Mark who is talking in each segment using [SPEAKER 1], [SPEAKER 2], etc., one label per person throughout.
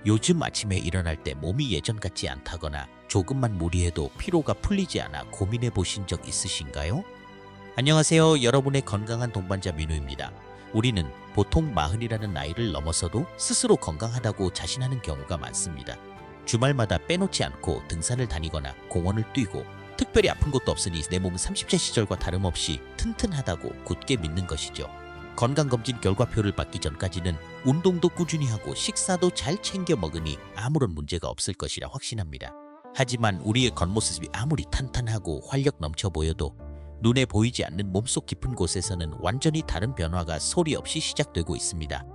[SPEAKER 1] 요즘 아침에 일어날 때 몸이 예전 같지 않다거나 조금만 무리해도 피로가 풀리지 않아 고민해 보신 적 있으신가요? 안녕하세요. 여러분의 건강한 동반자 민우입니다. 우리는 보통 마흔이라는 나이를 넘어서도 스스로 건강하다고 자신하는 경우가 많습니다. 주말마다 빼놓지 않고 등산을 다니거나 공원을 뛰고 특별히 아픈 것도 없으니 내 몸은 30대 시절과 다름없이 튼튼하다고 굳게 믿는 것이죠. 건강검진 결과표를 받기 전까지는 운동도 꾸준히 하고 식사도 잘 챙겨 먹으니 아무런 문제가 없을 것이라 확신합니다. 하지만 우리의 겉모습이 아무리 탄탄하고 활력 넘쳐 보여도 눈에 보이지 않는 몸속 깊은 곳에서는 완전히 다른 변화가 소리 없이 시작되고 있습니다.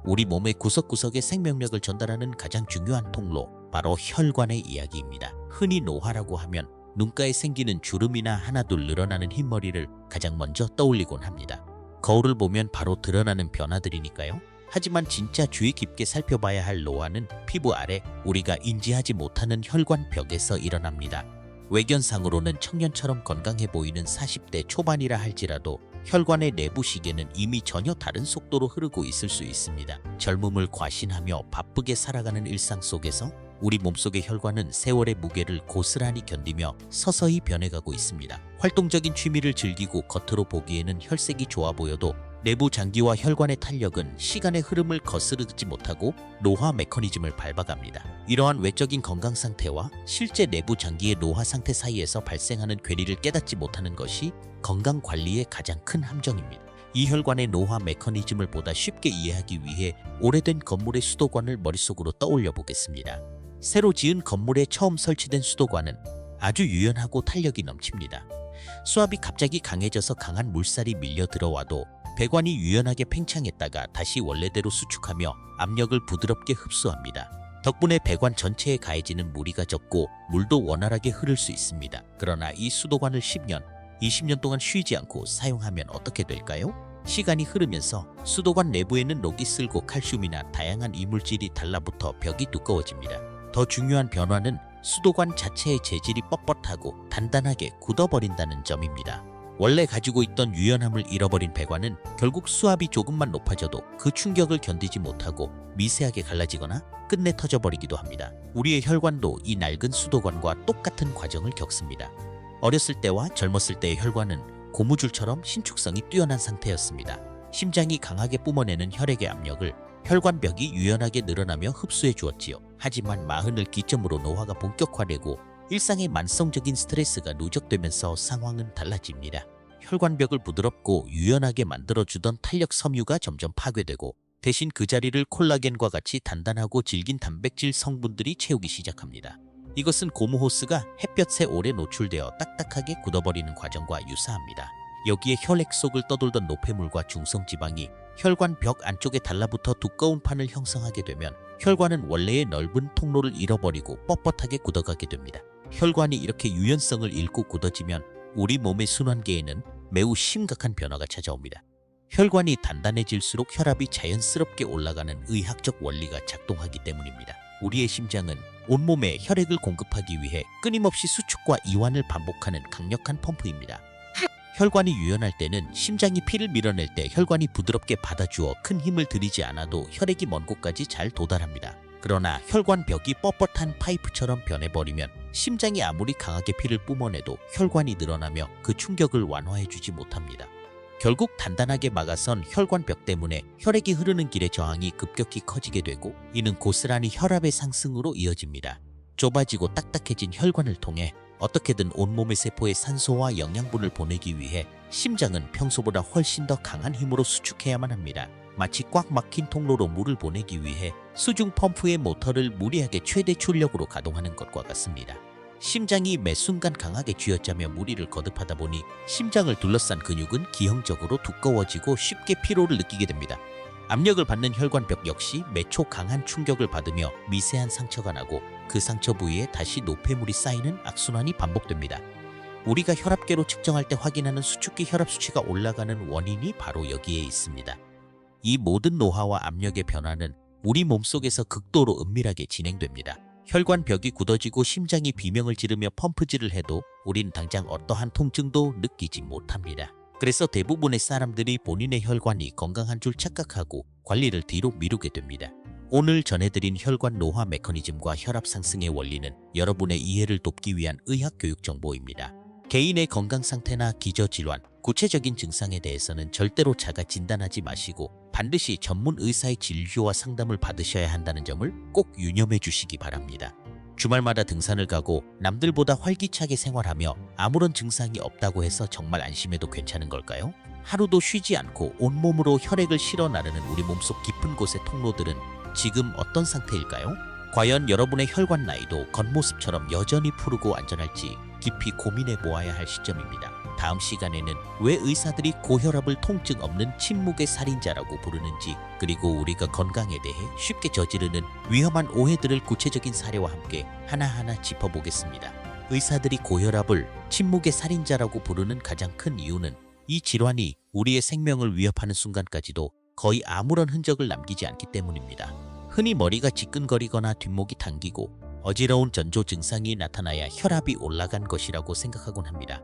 [SPEAKER 1] 우리 몸의 구석구석에 생명력을 전달하는 가장 중요한 통로, 바로 혈관의 이야기입니다. 흔히 노화라고 하면 눈가에 생기는 주름이나 하나둘 늘어나는 흰머리를 가장 먼저 떠올리곤 합니다. 거울을 보면 바로 드러나는 변화들이니까요. 하지만 진짜 주의 깊게 살펴봐야 할 노화는 피부 아래 우리가 인지하지 못하는 혈관벽에서 일어납니다. 외견상으로는 청년처럼 건강해 보이는 40대 초반이라 할지라도 혈관의 내부 시계는 이미 전혀 다른 속도로 흐르고 있을 수 있습니다. 젊음을 과신하며 바쁘게 살아가는 일상 속에서 우리 몸속의 혈관은 세월의 무게를 고스란히 견디며 서서히 변해가고 있습니다. 활동적인 취미를 즐기고 겉으로 보기에는 혈색이 좋아 보여도 내부 장기와 혈관의 탄력은 시간의 흐름을 거스르지 못하고 노화 메커니즘을 밟아갑니다. 이러한 외적인 건강 상태와 실제 내부 장기의 노화 상태 사이에서 발생하는 괴리를 깨닫지 못하는 것이 건강 관리의 가장 큰 함정입니다. 이 혈관의 노화 메커니즘을 보다 쉽게 이해하기 위해 오래된 건물의 수도관을 머릿속으로 떠올려 보겠습니다. 새로 지은 건물에 처음 설치된 수도관은 아주 유연하고 탄력이 넘칩니다. 수압이 갑자기 강해져서 강한 물살이 밀려 들어와도 배관이 유연하게 팽창했다가 다시 원래대로 수축하며 압력을 부드럽게 흡수합니다. 덕분에 배관 전체에 가해지는 무리가 적고 물도 원활하게 흐를 수 있습니다. 그러나 이 수도관을 10년, 20년 동안 쉬지 않고 사용하면 어떻게 될까요? 시간이 흐르면서 수도관 내부에는 녹이 슬고 칼슘이나 다양한 이물질이 달라붙어 벽이 두꺼워집니다. 더 중요한 변화는 수도관 자체의 재질이 뻣뻣하고 단단하게 굳어버린다는 점입니다. 원래 가지고 있던 유연함을 잃어버린 배관은 결국 수압이 조금만 높아져도 그 충격을 견디지 못하고 미세하게 갈라지거나 끝내 터져버리기도 합니다. 우리의 혈관도 이 낡은 수도관과 똑같은 과정을 겪습니다. 어렸을 때와 젊었을 때의 혈관은 고무줄처럼 신축성이 뛰어난 상태였습니다. 심장이 강하게 뿜어내는 혈액의 압력을 혈관벽이 유연하게 늘어나며 흡수해 주었지요. 하지만 마흔을 기점으로 노화가 본격화되고 일상의 만성적인 스트레스가 누적되면서 상황은 달라집니다. 혈관벽을 부드럽고 유연하게 만들어주던 탄력 섬유가 점점 파괴되고 대신 그 자리를 콜라겐과 같이 단단하고 질긴 단백질 성분들이 채우기 시작합니다. 이것은 고무호스가 햇볕에 오래 노출되어 딱딱하게 굳어버리는 과정과 유사합니다. 여기에 혈액 속을 떠돌던 노폐물과 중성지방이 혈관 벽 안쪽에 달라붙어 두꺼운 판을 형성하게 되면 혈관은 원래의 넓은 통로를 잃어버리고 뻣뻣하게 굳어가게 됩니다. 혈관이 이렇게 유연성을 잃고 굳어지면 우리 몸의 순환계에는 매우 심각한 변화가 찾아옵니다. 혈관이 단단해질수록 혈압이 자연스럽게 올라가는 의학적 원리가 작동하기 때문입니다. 우리의 심장은 온몸에 혈액을 공급하기 위해 끊임없이 수축과 이완을 반복하는 강력한 펌프입니다. 혈관이 유연할 때는 심장이 피를 밀어낼 때 혈관이 부드럽게 받아주어 큰 힘을 들이지 않아도 혈액이 먼 곳까지 잘 도달합니다. 그러나 혈관 벽이 뻣뻣한 파이프처럼 변해버리면 심장이 아무리 강하게 피를 뿜어내도 혈관이 늘어나며 그 충격을 완화해주지 못합니다. 결국 단단하게 막아선 혈관 벽 때문에 혈액이 흐르는 길의 저항이 급격히 커지게 되고 이는 고스란히 혈압의 상승으로 이어집니다. 좁아지고 딱딱해진 혈관을 통해 어떻게든 온몸의 세포에 산소와 영양분을 보내기 위해 심장은 평소보다 훨씬 더 강한 힘으로 수축해야만 합니다. 마치 꽉 막힌 통로로 물을 보내기 위해 수중 펌프의 모터를 무리하게 최대 출력으로 가동하는 것과 같습니다. 심장이 매 순간 강하게 쥐어짜며 무리를 거듭하다 보니 심장을 둘러싼 근육은 기형적으로 두꺼워지고 쉽게 피로를 느끼게 됩니다. 압력을 받는 혈관벽 역시 매초 강한 충격을 받으며 미세한 상처가 나고 그 상처 부위에 다시 노폐물이 쌓이는 악순환이 반복됩니다. 우리가 혈압계로 측정할 때 확인하는 수축기 혈압 수치가 올라가는 원인이 바로 여기에 있습니다. 이 모든 노화와 압력의 변화는 우리 몸속에서 극도로 은밀하게 진행됩니다. 혈관벽이 굳어지고 심장이 비명을 지르며 펌프질을 해도 우린 당장 어떠한 통증도 느끼지 못합니다. 그래서 대부분의 사람들이 본인의 혈관이 건강한 줄 착각하고 관리를 뒤로 미루게 됩니다. 오늘 전해드린 혈관 노화 메커니즘과 혈압 상승의 원리는 여러분의 이해를 돕기 위한 의학 교육 정보입니다. 개인의 건강 상태나 기저질환, 구체적인 증상에 대해서는 절대로 자가 진단하지 마시고 반드시 전문 의사의 진료와 상담을 받으셔야 한다는 점을 꼭 유념해 주시기 바랍니다. 주말마다 등산을 가고 남들보다 활기차게 생활하며 아무런 증상이 없다고 해서 정말 안심해도 괜찮은 걸까요? 하루도 쉬지 않고 온몸으로 혈액을 실어 나르는 우리 몸속 깊은 곳의 통로들은 지금 어떤 상태일까요? 과연 여러분의 혈관 나이도 겉모습처럼 여전히 푸르고 안전할지 깊이 고민해 보아야 할 시점입니다. 다음 시간에는 왜 의사들이 고혈압을 통증 없는 침묵의 살인자라고 부르는지, 그리고 우리가 건강에 대해 쉽게 저지르는 위험한 오해들을 구체적인 사례와 함께 하나하나 짚어보겠습니다. 의사들이 고혈압을 침묵의 살인자라고 부르는 가장 큰 이유는 이 질환이 우리의 생명을 위협하는 순간까지도 거의 아무런 흔적을 남기지 않기 때문입니다. 흔히 머리가 지끈거리거나 뒷목이 당기고 어지러운 전조 증상이 나타나야 혈압이 올라간 것이라고 생각하곤 합니다.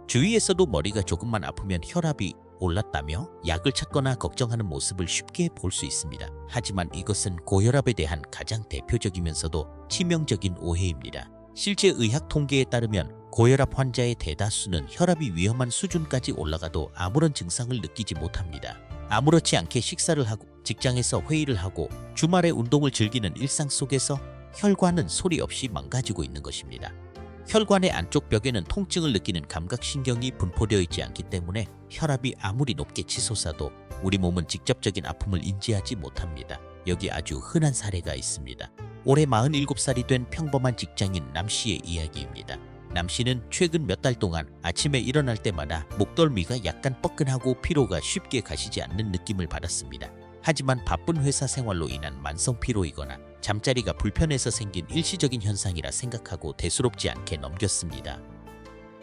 [SPEAKER 1] 주위에서도 머리가 조금만 아프면 혈압이 올랐다며 약을 찾거나 걱정하는 모습을 쉽게 볼 수 있습니다. 하지만 이것은 고혈압에 대한 가장 대표적이면서도 치명적인 오해입니다. 실제 의학 통계에 따르면 고혈압 환자의 대다수는 혈압이 위험한 수준까지 올라가도 아무런 증상을 느끼지 못합니다. 아무렇지 않게 식사를 하고 직장에서 회의를 하고 주말에 운동을 즐기는 일상 속에서 혈관은 소리 없이 망가지고 있는 것입니다. 혈관의 안쪽 벽에는 통증을 느끼는 감각신경이 분포되어 있지 않기 때문에 혈압이 아무리 높게 치솟아도 우리 몸은 직접적인 아픔을 인지하지 못합니다. 여기 아주 흔한 사례가 있습니다. 올해 47살이 된 평범한 직장인 남 씨의 이야기입니다. 남 씨는 최근 몇 달 동안 아침에 일어날 때마다 목덜미가 약간 뻐근하고 피로가 쉽게 가시지 않는 느낌을 받았습니다. 하지만 바쁜 회사 생활로 인한 만성 피로이거나 잠자리가 불편해서 생긴 일시적인 현상이라 생각하고 대수롭지 않게 넘겼습니다.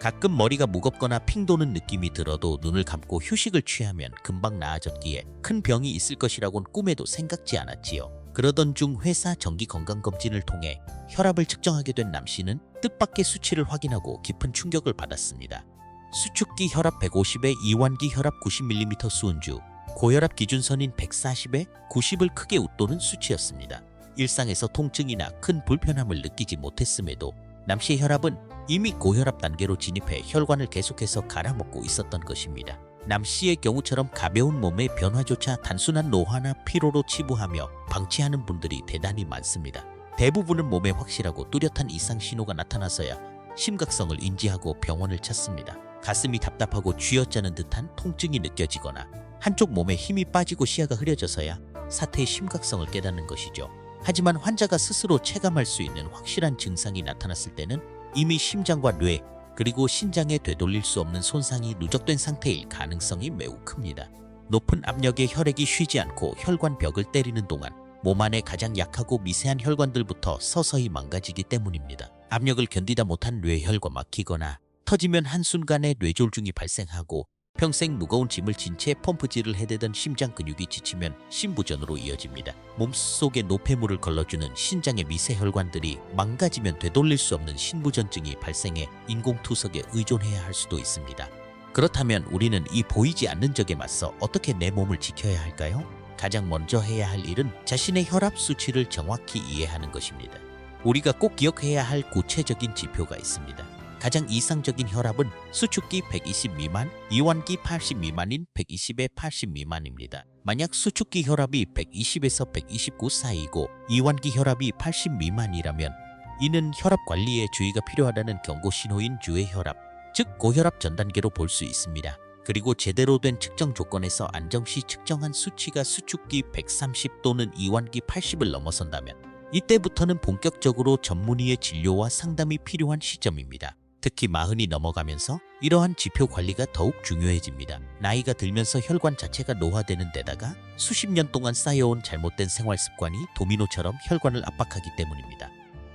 [SPEAKER 1] 가끔 머리가 무겁거나 핑 도는 느낌이 들어도 눈을 감고 휴식을 취하면 금방 나아졌기에 큰 병이 있을 것이라곤 꿈에도 생각지 않았지요. 그러던 중 회사 정기 건강검진을 통해 혈압을 측정하게 된 남 씨는 뜻밖의 수치를 확인하고 깊은 충격을 받았습니다. 수축기 혈압 150에 이완기 혈압 90mm 수은주, 고혈압 기준선인 140에 90을 크게 웃도는 수치였습니다. 일상에서 통증이나 큰 불편함을 느끼지 못했음에도 남 씨의 혈압은 이미 고혈압 단계로 진입해 혈관을 계속해서 갈아먹고 있었던 것입니다. 남 씨의 경우처럼 가벼운 몸의 변화조차 단순한 노화나 피로로 치부하며 방치하는 분들이 대단히 많습니다. 대부분은 몸에 확실하고 뚜렷한 이상 신호가 나타나서야 심각성을 인지하고 병원을 찾습니다. 가슴이 답답하고 쥐어짜는 듯한 통증이 느껴지거나 한쪽 몸에 힘이 빠지고 시야가 흐려져서야 사태의 심각성을 깨닫는 것이죠. 하지만 환자가 스스로 체감할 수 있는 확실한 증상이 나타났을 때는 이미 심장과 뇌, 그리고 신장에 되돌릴 수 없는 손상이 누적된 상태일 가능성이 매우 큽니다. 높은 압력의 혈액이 쉬지 않고 혈관 벽을 때리는 동안 몸 안의 가장 약하고 미세한 혈관들부터 서서히 망가지기 때문입니다. 압력을 견디다 못한 뇌혈과 막히거나 터지면 한순간에 뇌졸중이 발생하고 평생 무거운 짐을 진 채 펌프질을 해대던 심장 근육이 지치면 심부전으로 이어집니다. 몸속에 노폐물을 걸러주는 신장의 미세 혈관들이 망가지면 되돌릴 수 없는 신부전증이 발생해 인공투석에 의존해야 할 수도 있습니다. 그렇다면 우리는 이 보이지 않는 적에 맞서 어떻게 내 몸을 지켜야 할까요? 가장 먼저 해야 할 일은 자신의 혈압 수치를 정확히 이해하는 것입니다. 우리가 꼭 기억해야 할 구체적인 지표가 있습니다. 가장 이상적인 혈압은 수축기 120 미만, 이완기 80 미만인 120에 80 미만입니다. 만약 수축기 혈압이 120에서 129 사이이고 이완기 혈압이 80 미만이라면 이는 혈압 관리에 주의가 필요하다는 경고 신호인 주의 혈압, 즉 고혈압 전 단계로 볼 수 있습니다. 그리고 제대로 된 측정 조건에서 안정시 측정한 수치가 수축기 130 또는 이완기 80을 넘어선다면 이때부터는 본격적으로 전문의의 진료와 상담이 필요한 시점입니다. 특히 40이 넘어가면서 이러한 지표 관리가 더욱 중요해집니다. 나이가 들면서 혈관 자체가 노화되는 데다가 수십 년 동안 쌓여온 잘못된 생활 습관이 도미노처럼 혈관을 압박하기 때문입니다.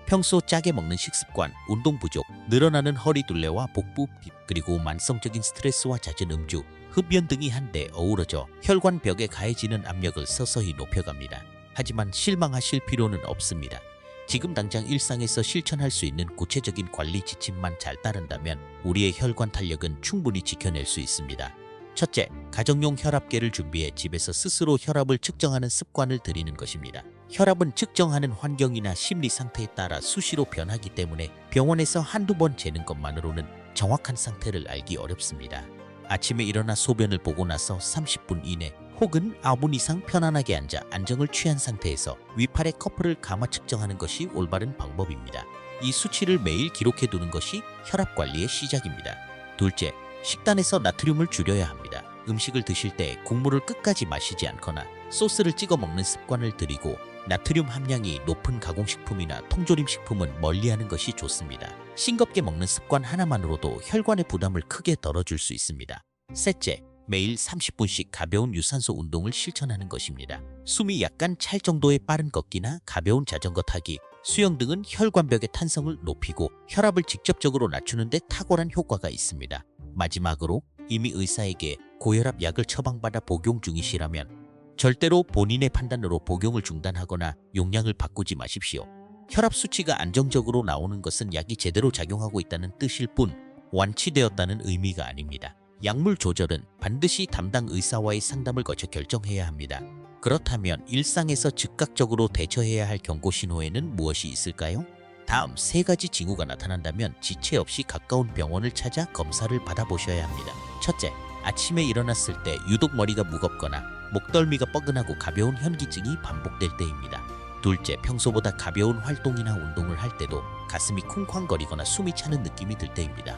[SPEAKER 1] 평소 짜게 먹는 식습관, 운동 부족, 늘어나는 허리 둘레와 복부 핍, 그리고 만성적인 스트레스와 잦은 음주, 흡연 등이 한데 어우러져 혈관 벽에 가해지는 압력을 서서히 높여갑니다. 하지만 실망하실 필요는 없습니다. 지금 당장 일상에서 실천할 수 있는 구체적인 관리 지침만 잘 따른다면 우리의 혈관 탄력은 충분히 지켜낼 수 있습니다. 첫째, 가정용 혈압계를 준비해 집에서 스스로 혈압을 측정하는 습관을 들이는 것입니다. 혈압은 측정하는 환경이나 심리 상태에 따라 수시로 변하기 때문에 병원에서 한두 번 재는 것만으로는 정확한 상태를 알기 어렵습니다. 아침에 일어나 소변을 보고 나서 30분 이내 혹은 9분 이상 편안하게 앉아 안정을 취한 상태에서 위팔의 커프를 감아 측정하는 것이 올바른 방법입니다. 이 수치를 매일 기록해 두는 것이 혈압 관리의 시작입니다. 둘째, 식단에서 나트륨을 줄여야 합니다. 음식을 드실 때 국물을 끝까지 마시지 않거나 소스를 찍어 먹는 습관을 들이고 나트륨 함량이 높은 가공식품이나 통조림 식품은 멀리하는 것이 좋습니다. 싱겁게 먹는 습관 하나만으로도 혈관의 부담을 크게 덜어줄 수 있습니다. 셋째, 매일 30분씩 가벼운 유산소 운동을 실천하는 것입니다. 숨이 약간 찰 정도의 빠른 걷기나 가벼운 자전거 타기, 수영 등은 혈관벽의 탄성을 높이고 혈압을 직접적으로 낮추는 데 탁월한 효과가 있습니다. 마지막으로 이미 의사에게 고혈압 약을 처방받아 복용 중이시라면 절대로 본인의 판단으로 복용을 중단하거나 용량을 바꾸지 마십시오. 혈압 수치가 안정적으로 나오는 것은 약이 제대로 작용하고 있다는 뜻일 뿐 완치되었다는 의미가 아닙니다. 약물 조절은 반드시 담당 의사와의 상담을 거쳐 결정해야 합니다. 그렇다면 일상에서 즉각적으로 대처해야 할 경고 신호에는 무엇이 있을까요? 다음 3가지 징후가 나타난다면 지체 없이 가까운 병원을 찾아 검사를 받아보셔야 합니다. 첫째, 아침에 일어났을 때 유독 머리가 무겁거나 목덜미가 뻐근하고 가벼운 현기증이 반복될 때입니다. 둘째, 평소보다 가벼운 활동이나 운동을 할 때도 가슴이 쿵쾅거리거나 숨이 차는 느낌이 들 때입니다.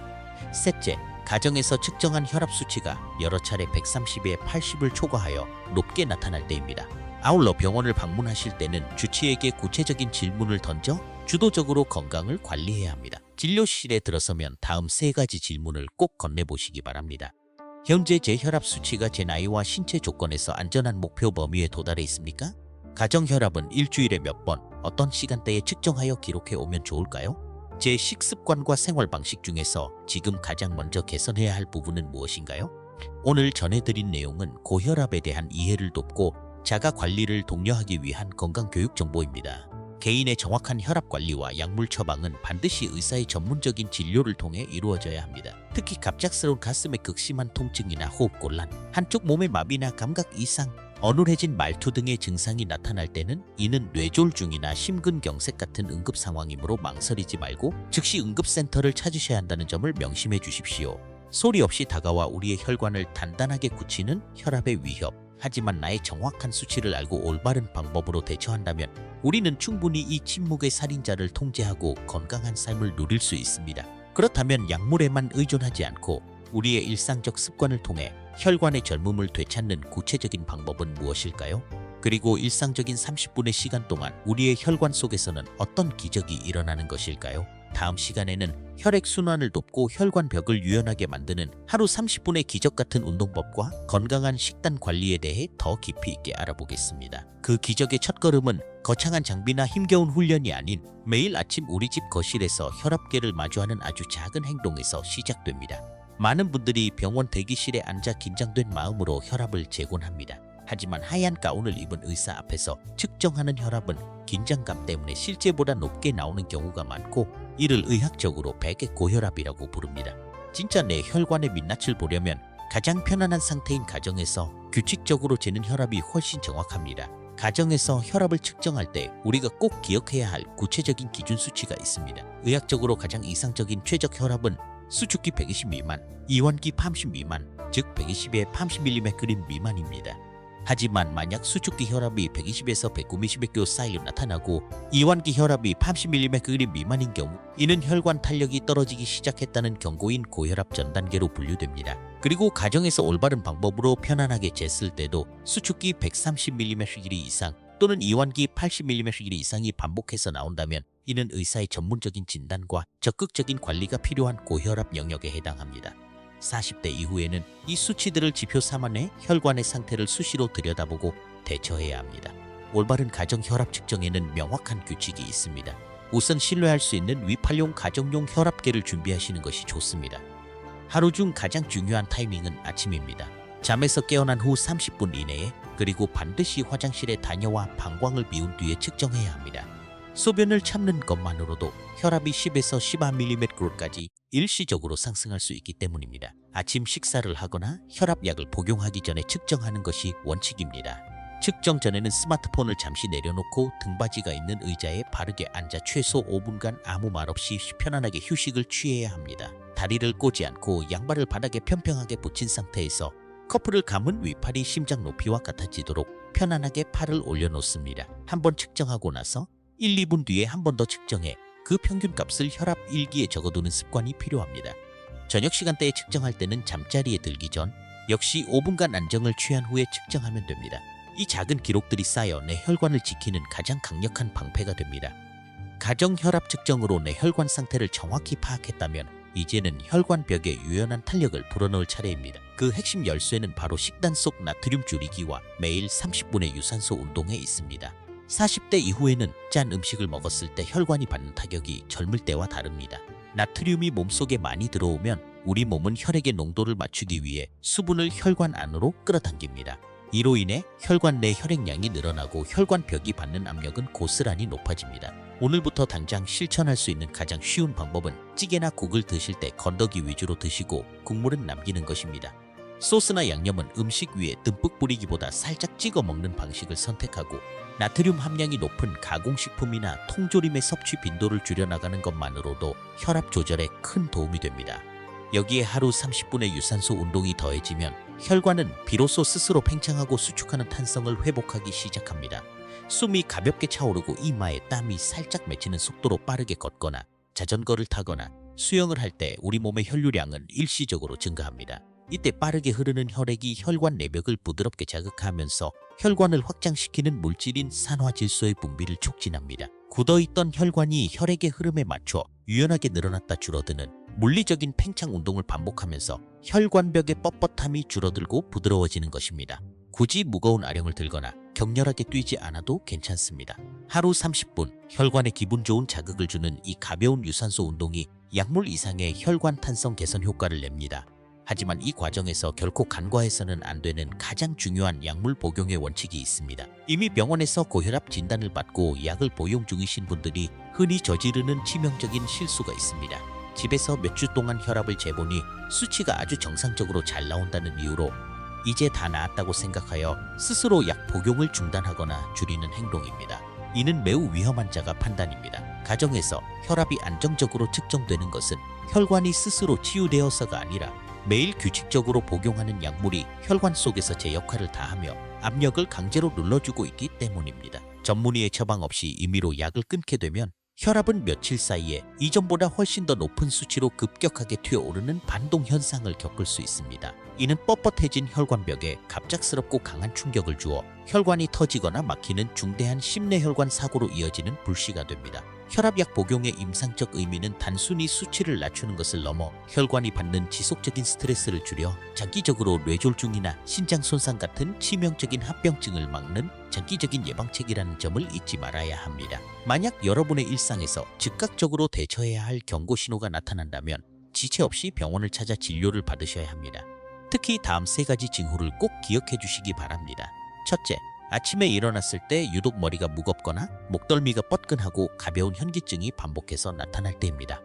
[SPEAKER 1] 셋째, 가정에서 측정한 혈압 수치가 여러 차례 130에 80을 초과하여 높게 나타날 때입니다. 아울러 병원을 방문하실 때는 주치의에게 구체적인 질문을 던져 주도적으로 건강을 관리해야 합니다. 진료실에 들어서면 다음 3가지 질문을 꼭 건네보시기 바랍니다. 현재 제 혈압 수치가 제 나이와 신체 조건에서 안전한 목표 범위에 도달해 있습니까? 가정 혈압은 일주일에 몇 번, 어떤 시간대에 측정하여 기록해 오면 좋을까요? 제 식습관과 생활 방식 중에서 지금 가장 먼저 개선해야 할 부분은 무엇인가요? 오늘 전해드린 내용은 고혈압에 대한 이해를 돕고 자가 관리를 독려하기 위한 건강교육 정보입니다. 개인의 정확한 혈압 관리와 약물 처방은 반드시 의사의 전문적인 진료를 통해 이루어져야 합니다. 특히 갑작스러운 가슴의 극심한 통증이나 호흡곤란, 한쪽 몸의 마비나 감각 이상, 어눌해진 말투 등의 증상이 나타날 때는 이는 뇌졸중이나 심근경색 같은 응급 상황이므로 망설이지 말고 즉시 응급센터를 찾으셔야 한다는 점을 명심해 주십시오. 소리 없이 다가와 우리의 혈관을 단단하게 굳히는 혈압의 위협. 하지만 나의 정확한 수치를 알고 올바른 방법으로 대처한다면 우리는 충분히 이 침묵의 살인자를 통제하고 건강한 삶을 누릴 수 있습니다. 그렇다면 약물에만 의존하지 않고 우리의 일상적 습관을 통해 혈관의 젊음을 되찾는 구체적인 방법은 무엇일까요? 그리고 일상적인 30분의 시간 동안 우리의 혈관 속에서는 어떤 기적이 일어나는 것일까요? 다음 시간에는 혈액순환을 돕고 혈관벽을 유연하게 만드는 하루 30분의 기적 같은 운동법과 건강한 식단 관리에 대해 더 깊이 있게 알아보겠습니다. 그 기적의 첫걸음은 거창한 장비나 힘겨운 훈련이 아닌 매일 아침 우리 집 거실에서 혈압계를 마주하는 아주 작은 행동에서 시작됩니다. 많은 분들이 병원 대기실에 앉아 긴장된 마음으로 혈압을 재곤합니다. 하지만 하얀 가운을 입은 의사 앞에서 측정하는 혈압은 긴장감 때문에 실제보다 높게 나오는 경우가 많고 이를 의학적으로 백의 고혈압이라고 부릅니다. 진짜 내 혈관의 민낯을 보려면 가장 편안한 상태인 가정에서 규칙적으로 재는 혈압이 훨씬 정확합니다. 가정에서 혈압을 측정할 때 우리가 꼭 기억해야 할 구체적인 기준 수치가 있습니다. 의학적으로 가장 이상적인 최적 혈압은 수축기 120 미만, 이완기 30 미만, 즉 120에 30mg 미만입니다. 하지만 만약 수축기 혈압이 120에서 190mg 사이로 나타나고 이완기 혈압이 30mg 미만인 경우 이는 혈관 탄력이 떨어지기 시작했다는 경고인 고혈압 전 단계로 분류됩니다. 그리고 가정에서 올바른 방법으로 편안하게 쟀을 때도 수축기 130mg 이상 또는 이완기 80mg 이상이 반복해서 나온다면 이는 의사의 전문적인 진단과 적극적인 관리가 필요한 고혈압 영역에 해당합니다. 40대 이후에는 이 수치들을 지표 삼아 혈관의 상태를 수시로 들여다보고 대처해야 합니다. 올바른 가정 혈압 측정에는 명확한 규칙이 있습니다. 우선 신뢰할 수 있는 위팔용 가정용 혈압계를 준비하시는 것이 좋습니다. 하루 중 가장 중요한 타이밍은 아침입니다. 잠에서 깨어난 후 30분 이내에 그리고 반드시 화장실에 다녀와 방광을 비운 뒤에 측정해야 합니다. 소변을 참는 것만으로도 혈압이 10에서 12mm까지 일시적으로 상승할 수 있기 때문입니다. 아침 식사를 하거나 혈압약을 복용하기 전에 측정하는 것이 원칙입니다. 측정 전에는 스마트폰을 잠시 내려놓고 등받이가 있는 의자에 바르게 앉아 최소 5분간 아무 말 없이 편안하게 휴식을 취해야 합니다. 다리를 꼬지 않고 양발을 바닥에 평평하게 붙인 상태에서 커플을 감은 위팔이 심장 높이와 같아지도록 편안하게 팔을 올려놓습니다. 한번 측정하고 나서 1, 2분 뒤에 한 번 더 측정해 그 평균값을 혈압 일기에 적어두는 습관이 필요합니다. 저녁 시간대에 측정할 때는 잠자리에 들기 전 역시 5분간 안정을 취한 후에 측정하면 됩니다. 이 작은 기록들이 쌓여 내 혈관을 지키는 가장 강력한 방패가 됩니다. 가정 혈압 측정으로 내 혈관 상태를 정확히 파악했다면 이제는 혈관벽에 유연한 탄력을 불어넣을 차례입니다. 그 핵심 열쇠는 바로 식단 속 나트륨 줄이기와 매일 30분의 유산소 운동에 있습니다. 40대 이후에는 짠 음식을 먹었을 때 혈관이 받는 타격이 젊을 때와 다릅니다. 나트륨이 몸속에 많이 들어오면 우리 몸은 혈액의 농도를 맞추기 위해 수분을 혈관 안으로 끌어당깁니다. 이로 인해 혈관 내 혈액량이 늘어나고 혈관벽이 받는 압력은 고스란히 높아집니다. 오늘부터 당장 실천할 수 있는 가장 쉬운 방법은 찌개나 국을 드실 때 건더기 위주로 드시고 국물은 남기는 것입니다. 소스나 양념은 음식 위에 듬뿍 뿌리기보다 살짝 찍어 먹는 방식을 선택하고 나트륨 함량이 높은 가공식품이나 통조림의 섭취 빈도를 줄여나가는 것만으로도 혈압 조절에 큰 도움이 됩니다. 여기에 하루 30분의 유산소 운동이 더해지면 혈관은 비로소 스스로 팽창하고 수축하는 탄성을 회복하기 시작합니다. 숨이 가볍게 차오르고 이마에 땀이 살짝 맺히는 속도로 빠르게 걷거나 자전거를 타거나 수영을 할 때 우리 몸의 혈류량은 일시적으로 증가합니다. 이때 빠르게 흐르는 혈액이 혈관 내벽을 부드럽게 자극하면서 혈관을 확장시키는 물질인 산화질소의 분비를 촉진합니다. 굳어있던 혈관이 혈액의 흐름에 맞춰 유연하게 늘어났다 줄어드는 물리적인 팽창 운동을 반복하면서 혈관벽의 뻣뻣함이 줄어들고 부드러워지는 것입니다. 굳이 무거운 아령을 들거나 격렬하게 뛰지 않아도 괜찮습니다. 하루 30분 혈관에 기분 좋은 자극을 주는 이 가벼운 유산소 운동이 약물 이상의 혈관 탄성 개선 효과를 냅니다. 하지만 이 과정에서 결코 간과해서는 안 되는 가장 중요한 약물 복용의 원칙이 있습니다. 이미 병원에서 고혈압 진단을 받고 약을 복용 중이신 분들이 흔히 저지르는 치명적인 실수가 있습니다. 집에서 몇 주 동안 혈압을 재보니 수치가 아주 정상적으로 잘 나온다는 이유로 이제 다 나았다고 생각하여 스스로 약 복용을 중단하거나 줄이는 행동입니다. 이는 매우 위험한 자가 판단입니다. 가정에서 혈압이 안정적으로 측정되는 것은 혈관이 스스로 치유되어서가 아니라 매일 규칙적으로 복용하는 약물이 혈관 속에서 제 역할을 다하며 압력을 강제로 눌러주고 있기 때문입니다. 전문의의 처방 없이 임의로 약을 끊게 되면 혈압은 며칠 사이에 이전보다 훨씬 더 높은 수치로 급격하게 튀어오르는 반동 현상을 겪을 수 있습니다. 이는 뻣뻣해진 혈관벽에 갑작스럽고 강한 충격을 주어 혈관이 터지거나 막히는 중대한 심내혈관 사고로 이어지는 불씨가 됩니다. 혈압약 복용의 임상적 의미는 단순히 수치를 낮추는 것을 넘어 혈관이 받는 지속적인 스트레스를 줄여 장기적으로 뇌졸중이나 신장 손상 같은 치명적인 합병증을 막는 장기적인 예방책이라는 점을 잊지 말아야 합니다. 만약 여러분의 일상에서 즉각적으로 대처해야 할 경고 신호가 나타난다면 지체 없이 병원을 찾아 진료를 받으셔야 합니다. 특히 다음 3가지 징후를 꼭 기억해 주시기 바랍니다. 첫째, 아침에 일어났을 때 유독 머리가 무겁거나 목덜미가 뻐근하고 가벼운 현기증이 반복해서 나타날 때입니다.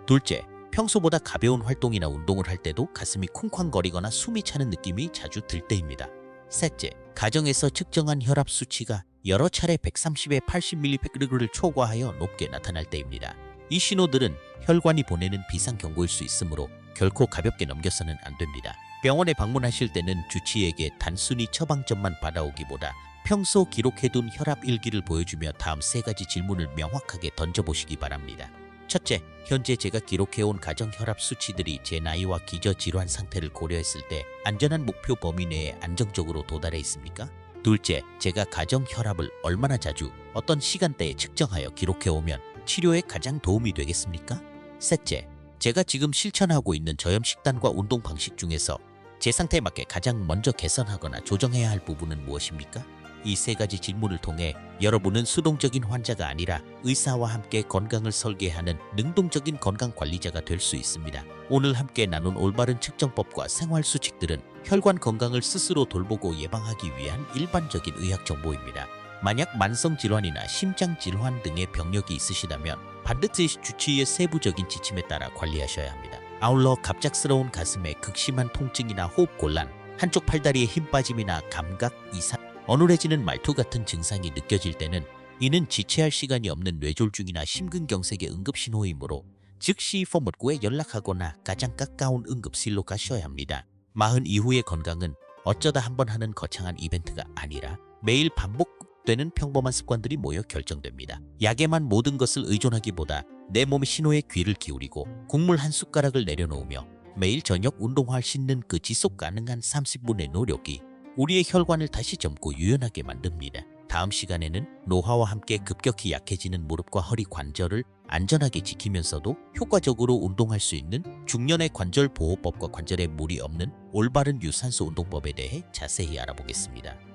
[SPEAKER 1] 둘째, 평소보다 가벼운 활동이나 운동을 할 때도 가슴이 쿵쾅거리거나 숨이 차는 느낌이 자주 들 때입니다. 셋째, 가정에서 측정한 혈압 수치가 여러 차례 130에 80mg를 초과하여 높게 나타날 때입니다. 이 신호들은 혈관이 보내는 비상 경고일 수 있으므로 결코 가볍게 넘겨서는 안 됩니다. 병원에 방문하실 때는 주치의에게 단순히 처방전만 받아오기보다 평소 기록해둔 혈압 일기를 보여주며 다음 3가지 질문을 명확하게 던져보시기 바랍니다. 첫째, 현재 제가 기록해온 가정 혈압 수치들이 제 나이와 기저질환 상태를 고려했을 때 안전한 목표 범위 내에 안정적으로 도달해 있습니까? 둘째, 제가 가정 혈압을 얼마나 자주 어떤 시간대에 측정하여 기록해오면 치료에 가장 도움이 되겠습니까? 셋째, 제가 지금 실천하고 있는 저염 식단과 운동 방식 중에서 제 상태에 맞게 가장 먼저 개선하거나 조정해야 할 부분은 무엇입니까? 이 3가지 질문을 통해 여러분은 수동적인 환자가 아니라 의사와 함께 건강을 설계하는 능동적인 건강관리자가 될 수 있습니다. 오늘 함께 나눈 올바른 측정법과 생활 수칙들은 혈관 건강을 스스로 돌보고 예방하기 위한 일반적인 의학 정보입니다. 만약 만성질환이나 심장질환 등의 병력이 있으시다면 반드시 주치의의 세부적인 지침에 따라 관리하셔야 합니다. 아울러 갑작스러운 가슴에 극심한 통증이나 호흡곤란, 한쪽 팔다리에 힘 빠짐이나 감각 이상, 어눌해지는 말투 같은 증상이 느껴질 때는 이는 지체할 시간이 없는 뇌졸중이나 심근경색의 응급신호이므로 즉시 포문구에 연락하거나 가장 가까운 응급실로 가셔야 합니다. 마흔 이후의 건강은 어쩌다 한번 하는 거창한 이벤트가 아니라 매일 반복되는 평범한 습관들이 모여 결정됩니다. 약에만 모든 것을 의존하기보다 내 몸의 신호에 귀를 기울이고 국물 한 숟가락을 내려놓으며 매일 저녁 운동할 수 있는 그 지속 가능한 30분의 노력이 우리의 혈관을 다시 젊고 유연하게 만듭니다. 다음 시간에는 노화와 함께 급격히 약해지는 무릎과 허리 관절을 안전하게 지키면서도 효과적으로 운동할 수 있는 중년의 관절 보호법과 관절에 무리 없는 올바른 유산소 운동법에 대해 자세히 알아보겠습니다.